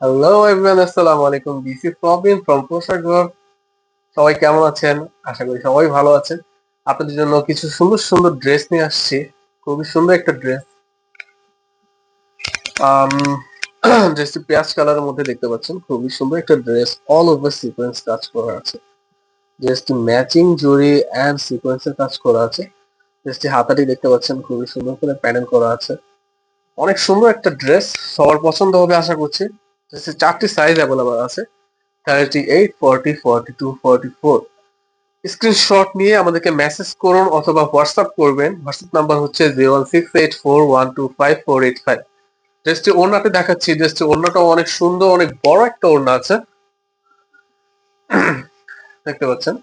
Hello everyone, আসসালামু আলাইকুম। This is Praveen from Poshakghar. সবাই কেমন আছেন? আশা করি সবাই ভালো আছেন। আপনাদের জন্য কিছু সুন্দর সুন্দর ড্রেস নিয়ে আসছি। খুবই সুন্দর একটা ড্রেস। আম ড্রেসটি পেঁয়াজ কালারের মধ্যে দেখতে পাচ্ছেন। খুবই সুন্দর একটা ড্রেস, অল ওভার সিকোয়েন্স কাজ করা আছে। ড্রেসটি ম্যাচিং জরি অ্যান্ড সিকোয়েন্সের কাজ করা আছে। ড্রেসটি হাতাটি দেখতে পাচ্ছেন, খুবই সুন্দর করে প্যানেল করা আছে। অনেক সুন্দর একটা ড্রেস, সবার পছন্দ হবে আশা করছি। ড্রেসের 4টি সাইজ অ্যাভেলেবল আছে: 38, 40, 42, 44। স্ক্রিনশট নিয়ে আমাদেরকে মেসেজ করুন অথবা হোয়াটসঅ্যাপ করবেন। হোয়াটসঅ্যাপ নাম্বার হচ্ছে 01684125485। ড্রেসটি ওড়নাতে দেখাচ্ছি। ড্রেসটি ওড়নাটাও অনেক সুন্দর, অনেক বড় একটা ওড়না আছে, দেখতে পাচ্ছেন।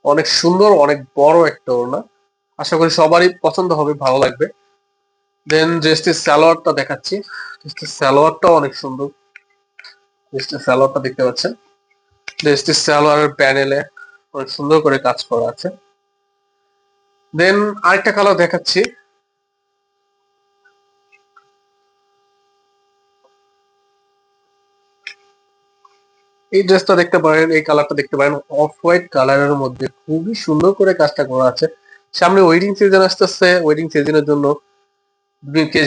অনেক সুন্দর, অনেক বড় একটা ওড়না। আশা করি সবারই পছন্দ হবে, ভালো লাগবে। দেন ড্রেসটির সালোয়ারটা দেখাচ্ছি। ড্রেসটির সালোয়ারটাও অনেক সুন্দর। ড্রেসটির সালোয়ারটা দেখতে পাচ্ছেন। ড্রেসটির সালোয়ারের প্যানেলে অনেক সুন্দর করে কাজ করা আছে। দেন আরেকটা কালার দেখাচ্ছি। এই ড্রেসটা দেখতে পারেন, এই কালারটা দেখতে পারেন, অফ হোয়াইট কালারের মধ্যে খুবই সুন্দর করে কাজটা করা আছে। সামনে ওয়েডিং সিজন আসতেছে, ওয়েডিং সিজনের জন্য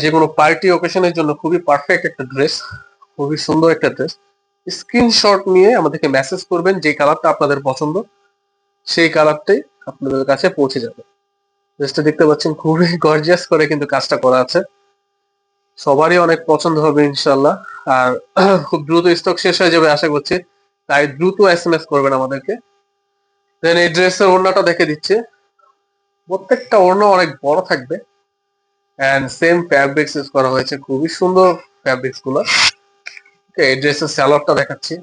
যে কোনো পার্টি অকেশনের জন্য খুবই পারফেক্ট একটা ড্রেস, খুবই সুন্দর একটা ড্রেস। স্ক্রিনশট নিয়ে আমাদেরকে মেসেজ করবেন, যে কালারটা আপনাদের পছন্দ সেই কালারটাই আপনাদের কাছে পৌঁছে যাবে। ড্রেসটা দেখতে পাচ্ছেন, খুবই গর্জিয়াস করে কিন্তু কাজটা করা আছে। সবারই অনেক পছন্দ হবে ইনশাল্লাহ। আর খুব দ্রুত স্টক শেষ হয়ে যাবে আশা করছি, তাই দ্রুত এসএমএস করবেন আমাদেরকে। দেন এই ড্রেসের ওড়নাটা দেখে দিচ্ছে। প্রত্যেকটা ওড়না অনেক বড় থাকবে এন্ড সেম ফ্যাব্রিক্স ইউজ করা হয়েছে, খুবই সুন্দর ফ্যাব্রিক্স গুলো। এই ড্রেসের সালোয়ারটা দেখাচ্ছি,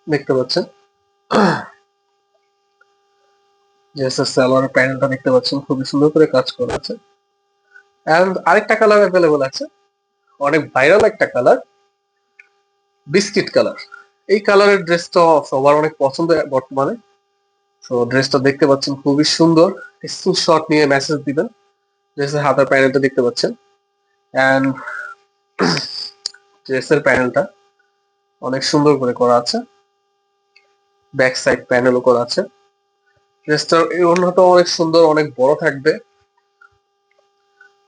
দেখতে পাচ্ছেন। ড্রেসের সালোয়ারের প্যানেলটা দেখতে পাচ্ছেন, খুবই সুন্দর করে কাজ করা আছে। এন্ড আরেকটা কালার অ্যাভেলেবল আছে, অনেক ভাইরাল একটা কালার, বিস্কিট কালার। এই কালারের ড্রেসটা সবার অনেক পছন্দ বর্তমানে। তো ড্রেসটা দেখতে পাচ্ছেন, খুবই সুন্দর। স্ক্রিনশট নিয়ে মেসেজ দিবেন। ড্রেসের হাতার প্যানেলটা দেখতে পাচ্ছেন এন্ড ড্রেসের প্যানেলটা অনেক সুন্দর করে করা আছে। ব্যাক সাইড প্যানেলও করা আছে। ড্রেসটার এই ওড়নাটা অনেক সুন্দর, অনেক বড় থাকবে।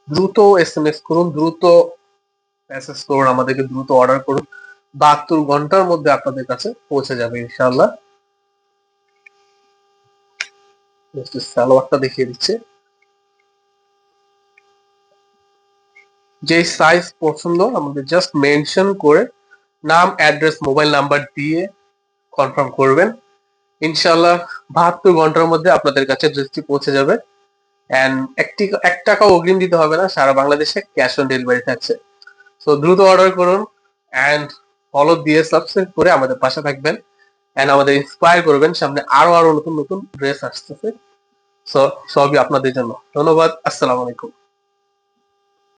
দ্রুত এসএমএস করুন, দ্রুত মেসেজ করুন, আমাদেরকে দ্রুত অর্ডার করুন। 72 ঘন্টার মধ্যে আপনাদের কাছে পৌঁছে যাবে ইনশাআল্লাহ। সালোয়ারটা দেখিয়ে দিচ্ছে। যে সাইজ পছন্দ আমাদের জাস্ট মেনশন করে নাম, অ্যাড্রেস, মোবাইল নাম্বার দিয়ে কনফার্ম করবেন। ইনশাআল্লাহ 72 ঘন্টার মধ্যে আপনাদের কাছে ড্রেসটি পৌঁছে যাবে। এন্ড 1 টাকাও অগ্রিম দিতে হবে না, সারা বাংলাদেশে ক্যাশ অন ডেলিভারি থাকছে। সো দ্রুত অর্ডার করুন এন্ড ফলো দিয়ে সাবস্ক্রাইব করে আমাদের পাশে থাকবেন এন্ড আমাদের ইন্সপায়ার করবেন। সামনে আরো আরো নতুন নতুন ড্রেস আসতেছে। সো সবই আপনাদের জন্য। ধন্যবাদ। আসসালামু আলাইকুম।